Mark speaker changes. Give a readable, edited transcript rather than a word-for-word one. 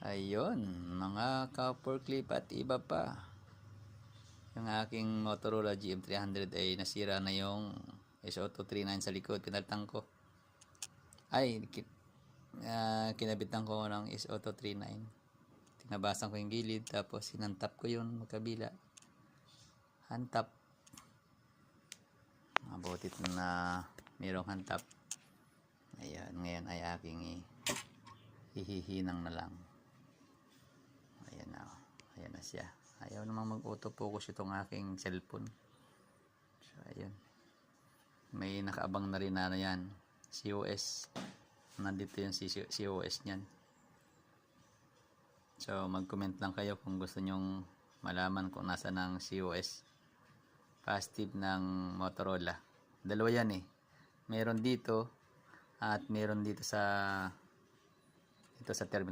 Speaker 1: Ayun, mga ka-forklift at iba pa. Yung aking Motorola GM300 ay nasira na yung SO239 sa likod. Pinalitan ko. Kinabitan ko ng SO239. Tinabasan ko yung gilid, tapos sinantap ko yun magkabila. Hantap. Mabutit na mayroong hantap. Ayan, ngayon ay aking hihihinang na lang. Ayan na siya. Ayaw naman mag-autofocus itong aking cellphone. So, ayun. May nakaabang na rin na yan. COS. Nandito yung COS niyan. So, mag-comment lang kayo kung gusto nyong malaman kung nasa ng COS. Positive ng Motorola. Dalawa yan eh. Meron dito at meron dito sa terminal.